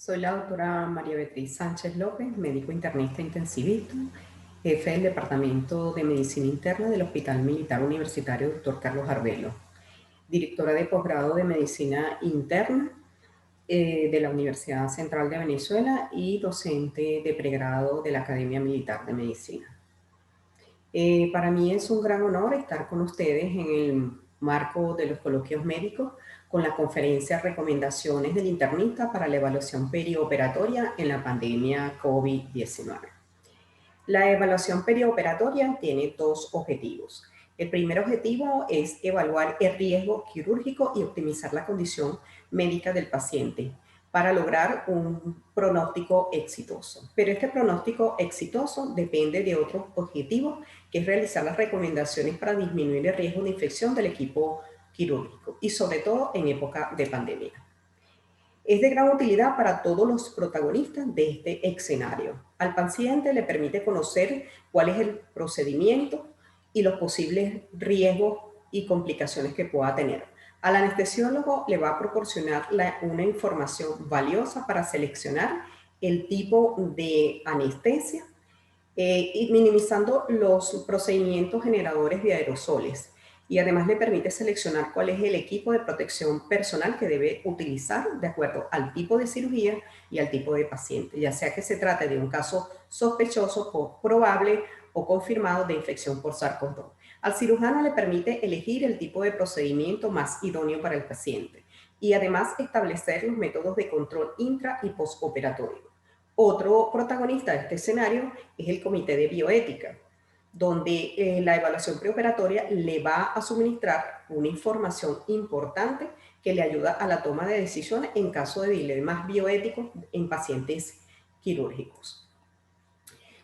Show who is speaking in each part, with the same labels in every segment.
Speaker 1: Soy la doctora María Beatriz Sánchez López, médico internista intensivista, jefe del Departamento de Medicina Interna del Hospital Militar Universitario Dr. Carlos Arbelo, directora de posgrado de Medicina Interna de la Universidad Central de Venezuela y docente de pregrado de la Academia Militar de Medicina. Para mí es un gran honor estar con ustedes en el marco de los coloquios médicos con la conferencia Recomendaciones del internista para la evaluación perioperatoria en la pandemia COVID-19. La evaluación perioperatoria tiene dos objetivos. El primer objetivo es evaluar el riesgo quirúrgico y optimizar la condición médica del paciente para lograr un pronóstico exitoso. Pero este pronóstico exitoso depende de otros objetivos, que es realizar las recomendaciones para disminuir el riesgo de infección del equipo quirúrgico y sobre todo en época de pandemia. Es de gran utilidad para todos los protagonistas de este escenario. Al paciente le permite conocer cuál es el procedimiento y los posibles riesgos y complicaciones que pueda tener. Al anestesiólogo le va a proporcionar una información valiosa para seleccionar el tipo de anestesia y minimizando los procedimientos generadores de aerosoles. Y además le permite seleccionar cuál es el equipo de protección personal que debe utilizar de acuerdo al tipo de cirugía y al tipo de paciente, ya sea que se trate de un caso sospechoso, probable o confirmado de infección por SARS-CoV-2. Al cirujano le permite elegir el tipo de procedimiento más idóneo para el paciente y además establecer los métodos de control intra y postoperatorio. Otro protagonista de este escenario es el Comité de Bioética, donde la evaluación preoperatoria le va a suministrar una información importante que le ayuda a la toma de decisiones en caso de dilemas bioéticos en pacientes quirúrgicos.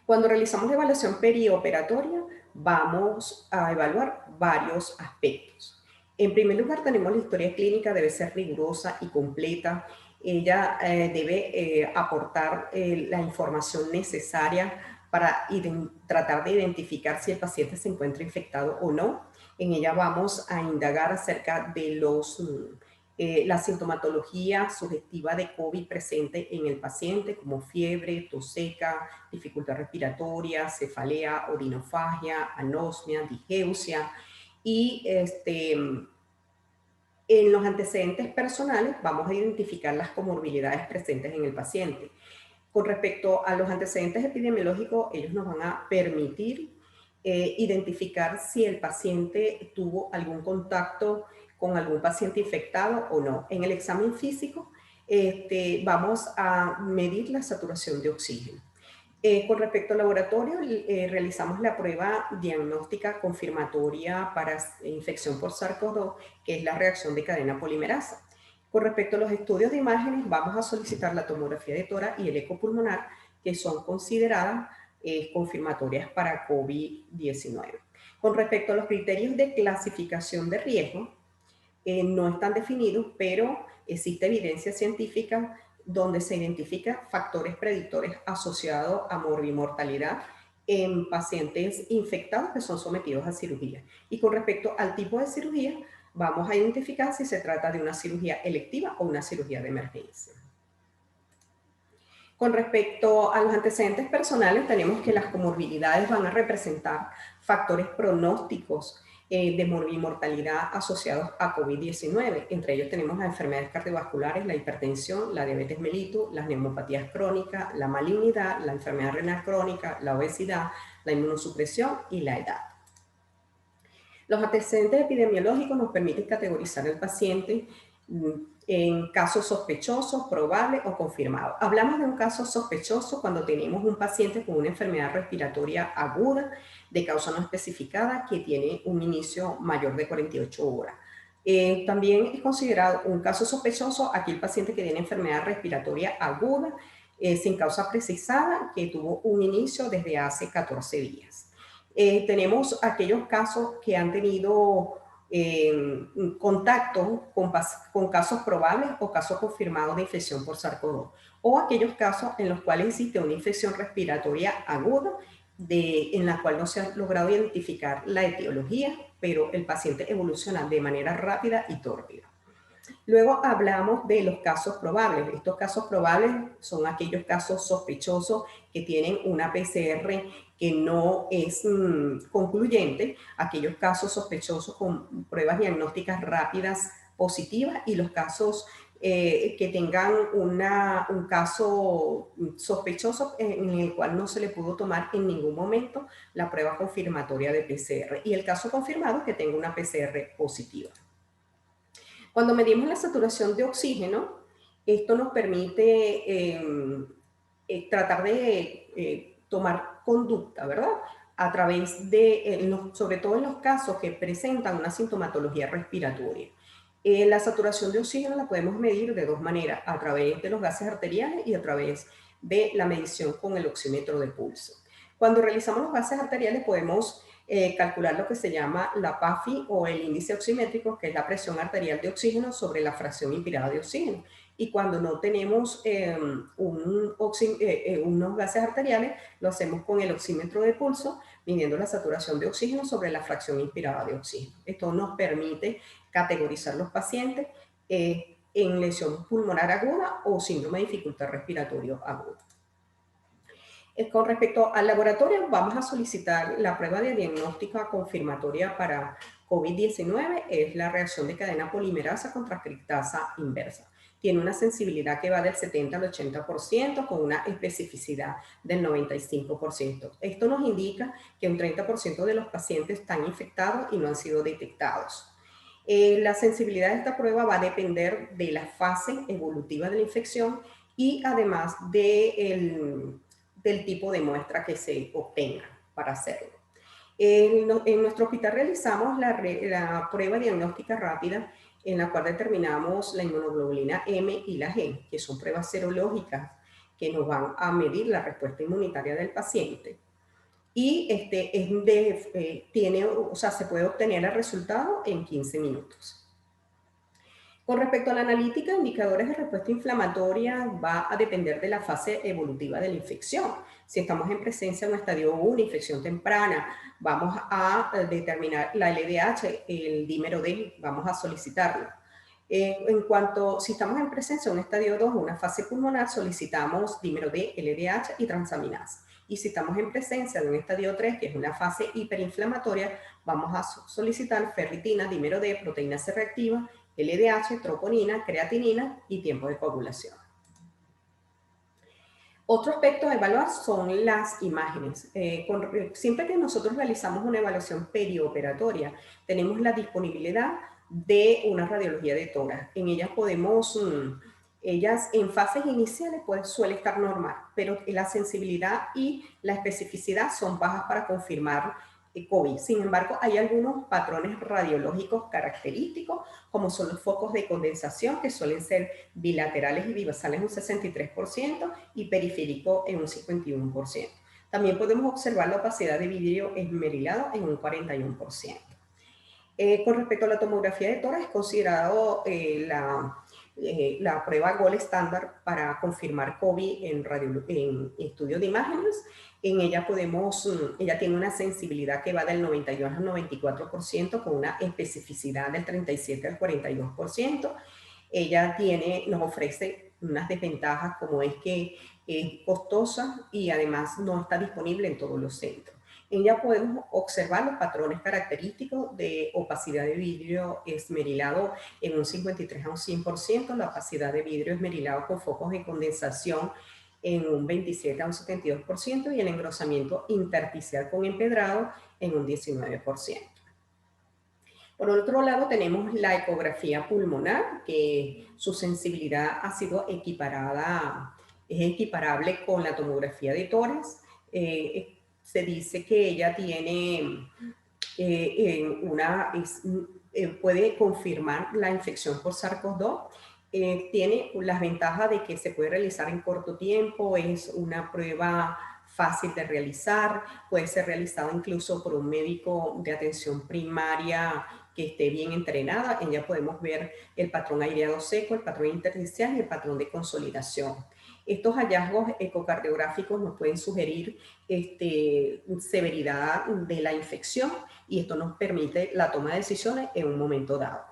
Speaker 1: Cuando realizamos la evaluación perioperatoria, vamos a evaluar varios aspectos. En primer lugar, tenemos la historia clínica, debe ser rigurosa y completa. Ella debe aportar la información necesaria para tratar de identificar si el paciente se encuentra infectado o no. En ella vamos a indagar acerca de la sintomatología sugestiva de COVID presente en el paciente, como fiebre, tos seca, dificultad respiratoria, cefalea, orinofagia, anosmia, digeusia. Y en los antecedentes personales vamos a identificar las comorbilidades presentes en el paciente. Con respecto a los antecedentes epidemiológicos, ellos nos van a permitir identificar si el paciente tuvo algún contacto con algún paciente infectado o no. En el examen físico vamos a medir la saturación de oxígeno. Con respecto al laboratorio, realizamos la prueba diagnóstica confirmatoria para infección por SARS-CoV-2, que es la reacción de cadena polimerasa. Con respecto a los estudios de imágenes, vamos a solicitar la tomografía de tórax y el eco pulmonar, que son consideradas confirmatorias para COVID-19. Con respecto a los criterios de clasificación de riesgo, no están definidos, pero existe evidencia científica donde se identifican factores predictores asociados a morbimortalidad en pacientes infectados que son sometidos a cirugía. Y con respecto al tipo de cirugía, vamos a identificar si se trata de una cirugía electiva o una cirugía de emergencia. Con respecto a los antecedentes personales, tenemos que las comorbilidades van a representar factores pronósticos de morbimortalidad asociados a COVID-19. Entre ellos tenemos las enfermedades cardiovasculares, la hipertensión, la diabetes mellitus, las neumopatías crónicas, la malignidad, la enfermedad renal crónica, la obesidad, la inmunosupresión y la edad. Los antecedentes epidemiológicos nos permiten categorizar al paciente en casos sospechosos, probables o confirmados. Hablamos de un caso sospechoso cuando tenemos un paciente con una enfermedad respiratoria aguda de causa no especificada que tiene un inicio mayor de 48 horas. También es considerado un caso sospechoso aquel paciente que tiene enfermedad respiratoria aguda sin causa precisada que tuvo un inicio desde hace 14 días. Tenemos aquellos casos que han tenido contacto con casos probables o casos confirmados de infección por SARS-CoV-2, o aquellos casos en los cuales existe una infección respiratoria aguda en la cual no se ha logrado identificar la etiología, pero el paciente evoluciona de manera rápida y tórpida. Luego hablamos de los casos probables. Estos casos probables son aquellos casos sospechosos que tienen una PCR que no es concluyente, aquellos casos sospechosos con pruebas diagnósticas rápidas positivas y los casos que tengan un caso sospechoso en el cual no se le pudo tomar en ningún momento la prueba confirmatoria de PCR y el caso confirmado que tenga una PCR positiva. Cuando medimos la saturación de oxígeno, esto nos permite tratar de tomar conducta, ¿verdad? A través de, sobre todo en los casos que presentan una sintomatología respiratoria. La saturación de oxígeno la podemos medir de dos maneras, a través de los gases arteriales y a través de la medición con el oxímetro de pulso. Cuando realizamos los gases arteriales podemos calcular lo que se llama la PAFI o el índice oximétrico, que es la presión arterial de oxígeno sobre la fracción inspirada de oxígeno. Y cuando no tenemos unos gases arteriales, lo hacemos con el oxímetro de pulso, midiendo la saturación de oxígeno sobre la fracción inspirada de oxígeno. Esto nos permite categorizar los pacientes en lesión pulmonar aguda o síndrome de dificultad respiratoria aguda. Con respecto al laboratorio, vamos a solicitar la prueba de diagnóstica confirmatoria para COVID-19, es la reacción de cadena polimerasa con transcriptasa inversa. Tiene una sensibilidad que va del 70 al 80% con una especificidad del 95%. Esto nos indica que un 30% de los pacientes están infectados y no han sido detectados. La sensibilidad de esta prueba va a depender de la fase evolutiva de la infección y además del tipo de muestra que se obtenga para hacerlo. En nuestro hospital realizamos la prueba diagnóstica rápida en la cual determinamos la inmunoglobulina M y la G, que son pruebas serológicas que nos van a medir la respuesta inmunitaria del paciente. Y se puede obtener el resultado en 15 minutos. Con respecto a la analítica, indicadores de respuesta inflamatoria va a depender de la fase evolutiva de la infección. Si estamos en presencia de un estadio 1, infección temprana, vamos a determinar la LDH, el dímero D, vamos a solicitarlo. Si estamos en presencia de un estadio 2, una fase pulmonar, solicitamos dímero D, LDH y transaminasa. Y si estamos en presencia de un estadio 3, que es una fase hiperinflamatoria, vamos a solicitar ferritina, dímero D, proteína C reactiva, LDH, troponina, creatinina y tiempo de coagulación. Otro aspecto a evaluar son las imágenes. Siempre que nosotros realizamos una evaluación perioperatoria, tenemos la disponibilidad de una radiología de tórax. En ellas ellas en fases iniciales suele estar normal, pero la sensibilidad y la especificidad son bajas para confirmar COVID. Sin embargo, hay algunos patrones radiológicos característicos, como son los focos de condensación, que suelen ser bilaterales y bibasales en un 63% y periférico en un 51%. También podemos observar la opacidad de vidrio esmerilado en un 41%. Con respecto a la tomografía de tórax, es considerado la prueba gold estándar para confirmar COVID en estudio de imágenes. En ella ella tiene una sensibilidad que va del 92 al 94% con una especificidad del 37 al 42%. Ella nos ofrece unas desventajas como es que es costosa y además no está disponible en todos los centros. En ella podemos observar los patrones característicos de opacidad de vidrio esmerilado en un 53 a un 100%, la opacidad de vidrio esmerilado con focos de condensación en un 27 a un 72% y el engrosamiento intersticial con empedrado en un 19%. Por otro lado, tenemos la ecografía pulmonar, que su sensibilidad ha sido es equiparable con la tomografía de tórax. Se dice que ella tiene puede confirmar la infección por SARS-CoV-2. Tiene las ventajas de que se puede realizar en corto tiempo, es una prueba fácil de realizar, puede ser realizado incluso por un médico de atención primaria que esté bien entrenada. En ella podemos ver el patrón aireado seco, el patrón intersticial y el patrón de consolidación. Estos hallazgos ecocardiográficos nos pueden sugerir severidad de la infección y esto nos permite la toma de decisiones en un momento dado.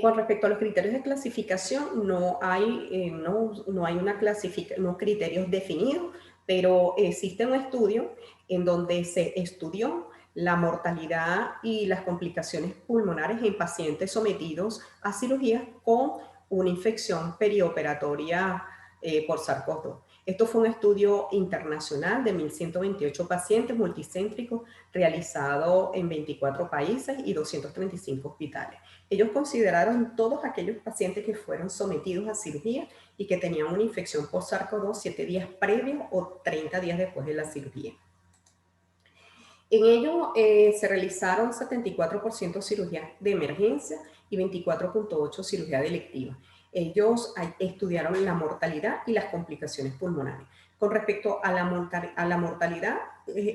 Speaker 1: Con respecto a los criterios de clasificación, no hay unos criterios definidos, pero existe un estudio en donde se estudió la mortalidad y las complicaciones pulmonares en pacientes sometidos a cirugía con una infección perioperatoria por SARS-CoV-2. Esto fue un estudio internacional de 1.128 pacientes multicéntricos realizado en 24 países y 235 hospitales. Ellos consideraron todos aquellos pacientes que fueron sometidos a cirugía y que tenían una infección por SARS-CoV-2 7 días previos o 30 días después de la cirugía. En ello se realizaron 74% cirugías de emergencia y 24,8% cirugía electiva. Ellos estudiaron la mortalidad y las complicaciones pulmonares. Con respecto a la mortalidad,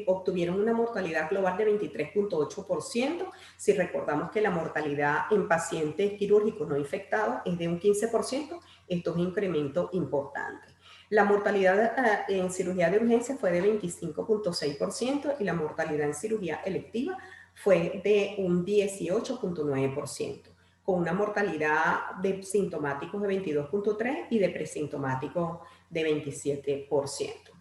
Speaker 1: obtuvieron una mortalidad global de 23,8%. Si recordamos que la mortalidad en pacientes quirúrgicos no infectados es de un 15%, esto es un incremento importante. La mortalidad en cirugía de urgencia fue de 25,6% y la mortalidad en cirugía electiva fue de un 18,9%, con una mortalidad de sintomáticos de 22,3% y de presintomáticos de 27%.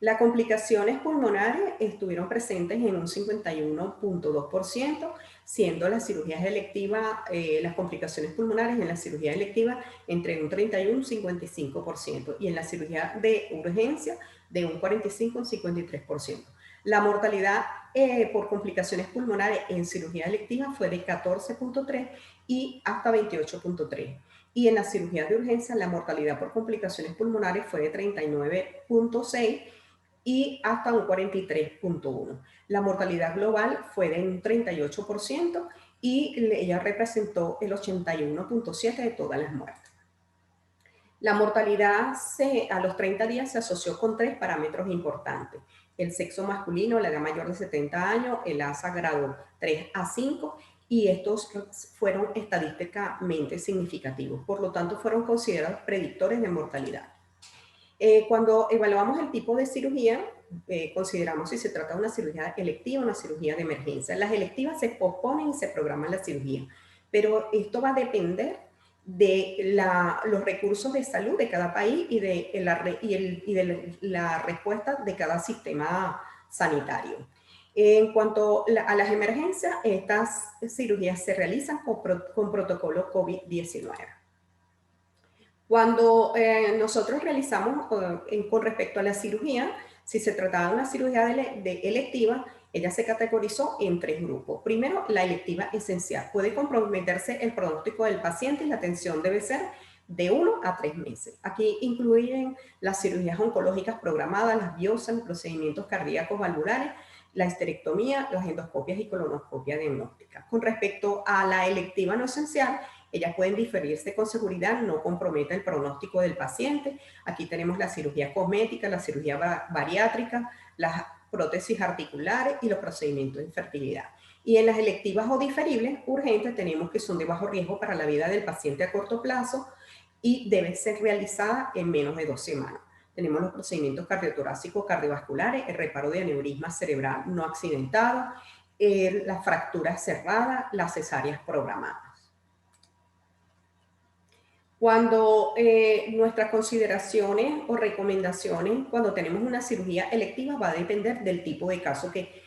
Speaker 1: Las complicaciones pulmonares estuvieron presentes en un 51,2%, siendo las cirugías electivas, las complicaciones pulmonares en la cirugía electiva entre un 31 y un 55%, y en la cirugía de urgencia de un 45 y un 53%. La mortalidad por complicaciones pulmonares en cirugía electiva fue de 14,3% y hasta 28,3%. Y en la cirugía de urgencia la mortalidad por complicaciones pulmonares fue de 39,6% y hasta un 43,1%. La mortalidad global fue de un 38% y ella representó el 81,7% de todas las muertes. La mortalidad a los 30 días se asoció con 3 parámetros importantes: el sexo masculino, la edad mayor de 70 años, el ASA grado 3 a 5, y estos fueron estadísticamente significativos, por lo tanto fueron considerados predictores de mortalidad. Cuando evaluamos el tipo de cirugía, consideramos si se trata de una cirugía electiva o una cirugía de emergencia. Las electivas se posponen y se programan la cirugía, pero esto va a depender de los recursos de salud de cada país y de la respuesta de cada sistema sanitario. En cuanto a las emergencias, estas cirugías se realizan con protocolo COVID-19. Cuando nosotros realizamos con respecto a la cirugía, si se trataba de una cirugía electiva, ella se categorizó en 3 grupos. Primero, la electiva esencial. Puede comprometerse el pronóstico del paciente y la atención debe ser de 1 a 3 meses. Aquí incluyen las cirugías oncológicas programadas, las biopsias, los procedimientos cardíacos valvulares, la histerectomía, las endoscopias y colonoscopia diagnóstica. Con respecto a la electiva no esencial, ellas pueden diferirse con seguridad, no compromete el pronóstico del paciente. Aquí tenemos la cirugía cosmética, la cirugía bariátrica, las prótesis articulares y los procedimientos de infertilidad. Y en las electivas o diferibles urgentes tenemos que son de bajo riesgo para la vida del paciente a corto plazo y deben ser realizadas en menos de 2 semanas. Tenemos los procedimientos cardiotorácicos cardiovasculares, el reparo de aneurisma cerebral no accidentado, las fracturas cerradas, las cesáreas programadas. Cuando nuestras consideraciones o recomendaciones cuando tenemos una cirugía electiva va a depender del tipo de caso que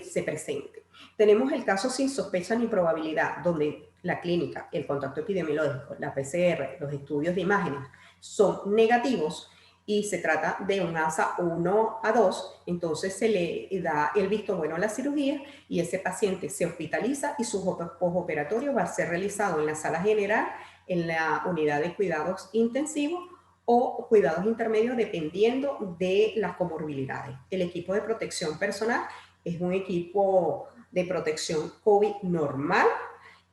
Speaker 1: se presente. Tenemos el caso sin sospecha ni probabilidad, donde la clínica, el contacto epidemiológico, la PCR, los estudios de imágenes son negativos y se trata de un ASA 1 a 2, entonces se le da el visto bueno a la cirugía y ese paciente se hospitaliza y su postoperatorio va a ser realizado en la sala general, en la unidad de cuidados intensivos o cuidados intermedios dependiendo de las comorbilidades. El equipo de protección personal es un equipo de protección COVID normal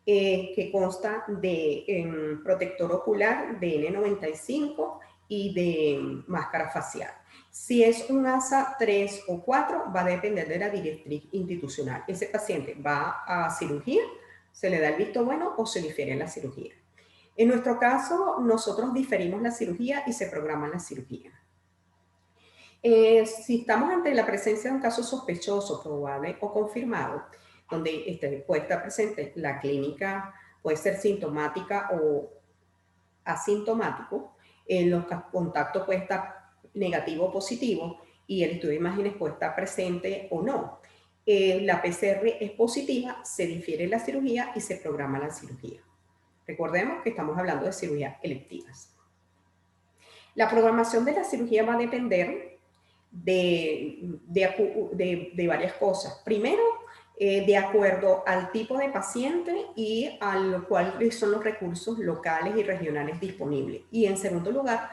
Speaker 1: que consta de protector ocular de N95 y de máscara facial. Si es un ASA 3 o 4, va a depender de la directriz institucional. Ese paciente va a cirugía, se le da el visto bueno o se difiere la cirugía. En nuestro caso, nosotros diferimos la cirugía y se programa la cirugía. Si estamos ante la presencia de un caso sospechoso, probable o confirmado, donde puede estar presente la clínica puede ser sintomática o asintomático. Los contactos puede estar negativo o positivo y el estudio de imágenes puede estar presente o no. La PCR es positiva, se difiere la cirugía y se programa la cirugía. Recordemos que estamos hablando de cirugías electivas. La programación de la cirugía va a depender de varias cosas. Primero, de acuerdo al tipo de paciente y a lo cuáles son los recursos locales y regionales disponibles. Y en segundo lugar,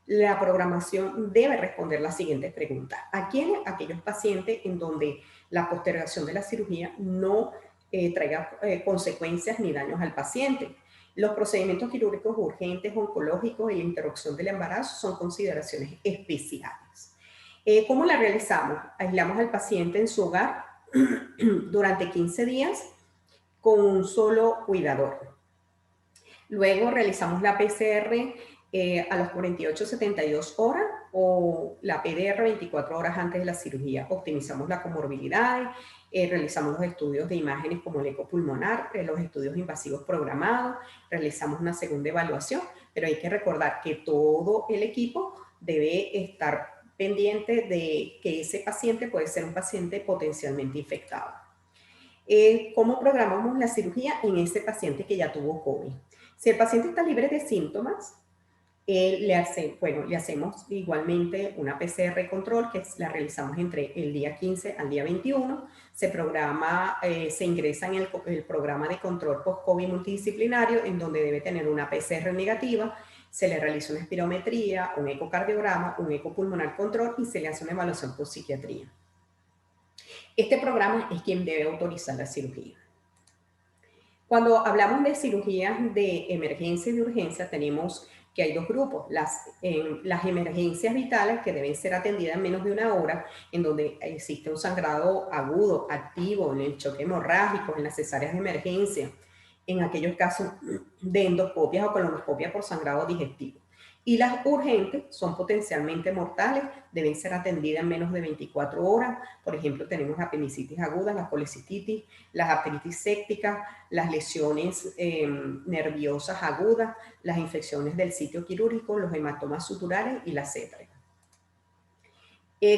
Speaker 1: la programación debe responder las siguientes preguntas. ¿A quiénes? Aquellos pacientes en donde la postergación de la cirugía no traiga consecuencias ni daños al paciente. Los procedimientos quirúrgicos urgentes, oncológicos y la interrupción del embarazo son consideraciones especiales. ¿Cómo la realizamos? Aislamos al paciente en su hogar durante 15 días con un solo cuidador. Luego realizamos la PCR a las 48-72 horas o la PDR 24 horas antes de la cirugía. Optimizamos la comorbilidad, realizamos los estudios de imágenes como el eco pulmonar, los estudios invasivos programados, realizamos una segunda evaluación, pero hay que recordar que todo el equipo debe estar pendiente de que ese paciente puede ser un paciente potencialmente infectado. ¿Cómo programamos la cirugía en ese paciente que ya tuvo COVID? Si el paciente está libre de síntomas, le hacemos igualmente una PCR control que la realizamos entre el día 15 al día 21. Se programa, se ingresa en el programa de control post-COVID multidisciplinario en donde debe tener una PCR negativa. Se le realiza una espirometría, un ecocardiograma, un ecopulmonar control y se le hace una evaluación por psiquiatría. Este programa es quien debe autorizar la cirugía. Cuando hablamos de cirugías de emergencia y de urgencia, tenemos que hay dos grupos, las emergencias vitales que deben ser atendidas en menos de una hora, en donde existe un sangrado agudo, activo, en el choque hemorrágico, en las cesáreas de emergencia, en aquellos casos de endoscopias o colonoscopias por sangrado digestivo. Y las urgentes son potencialmente mortales, deben ser atendidas en menos de 24 horas. Por ejemplo, tenemos la apendicitis aguda, la colecistitis, las arteritis sépticas, las lesiones nerviosas agudas, las infecciones del sitio quirúrgico, los hematomas suturales y las sepsis.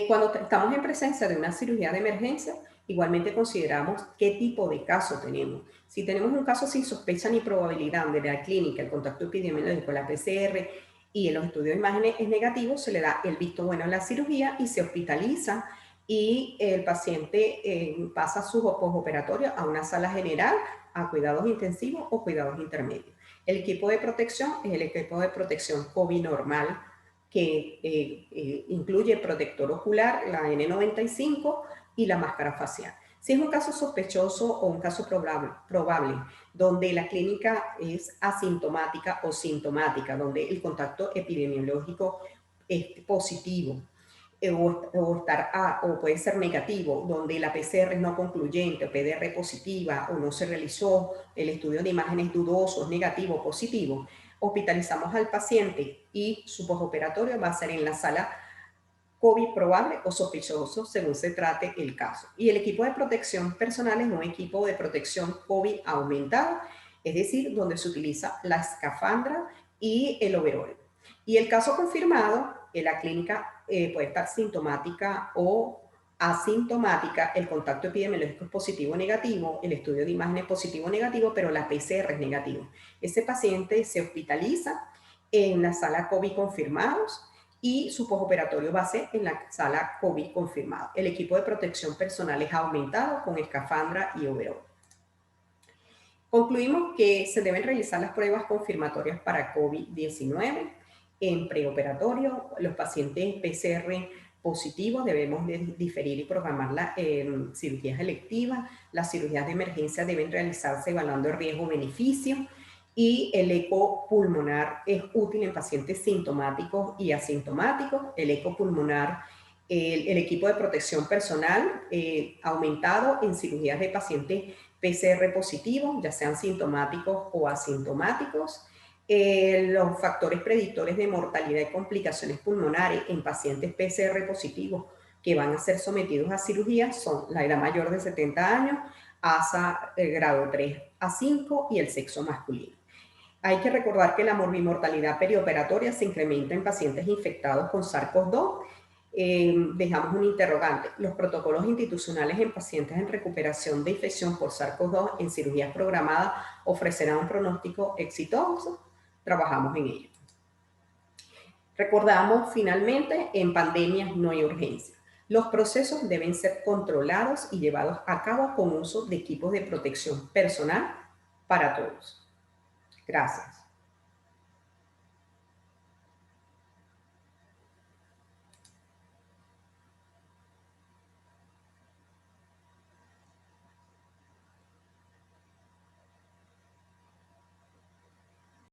Speaker 1: Cuando estamos en presencia de una cirugía de emergencia, igualmente consideramos qué tipo de caso tenemos. Si tenemos un caso sin sospecha ni probabilidad de la clínica, el contacto epidemiológico, la PCR y en los estudios de imágenes es negativo, se le da el visto bueno a la cirugía y se hospitaliza y el paciente pasa su postoperatorio a una sala general, a cuidados intensivos o cuidados intermedios. El equipo de protección es el equipo de protección COVID normal, que incluye protector ocular, la N95 y la máscara facial. Si es un caso sospechoso o un caso probable, donde la clínica es asintomática o sintomática, donde el contacto epidemiológico es positivo, o puede ser negativo, donde la PCR es no concluyente, o PDR positiva, o no se realizó el estudio de imágenes dudosos, negativo o positivo, hospitalizamos al paciente y su postoperatorio va a ser en la sala COVID probable o sospechoso según se trate el caso. Y el equipo de protección personal es un equipo de protección COVID aumentado, es decir, donde se utiliza la escafandra y el overol. Y el caso confirmado, en la clínica puede estar sintomática o asintomática, el contacto epidemiológico es positivo o negativo, el estudio de imagen es positivo o negativo, pero la PCR es negativo. Ese paciente se hospitaliza en la sala COVID confirmados y su postoperatorio va a ser en la sala COVID confirmado. El equipo de protección personal es aumentado con escafandra y overol. Concluimos que se deben realizar las pruebas confirmatorias para COVID-19 en preoperatorio. Los pacientes PCR positivos debemos diferir y programar cirugías electivas. Las cirugías de emergencia deben realizarse evaluando el riesgo-beneficio. Y el eco pulmonar es útil en pacientes sintomáticos y asintomáticos. El eco pulmonar, el equipo de protección personal aumentado en cirugías de pacientes PCR positivos, ya sean sintomáticos o asintomáticos. Los factores predictores de mortalidad y complicaciones pulmonares en pacientes PCR positivos que van a ser sometidos a cirugía son la edad mayor de 70 años, ASA grado 3 a 5 y el sexo masculino. Hay que recordar que la morbimortalidad perioperatoria se incrementa en pacientes infectados con SARS-CoV-2. Dejamos un interrogante. Los protocolos institucionales en pacientes en recuperación de infección por SARS-CoV-2 en cirugías programadas ofrecerán un pronóstico exitoso. Trabajamos en ello. Recordamos finalmente, en pandemias no hay urgencia. Los procesos deben ser controlados y llevados a cabo con uso de equipos de protección personal para todos. Gracias.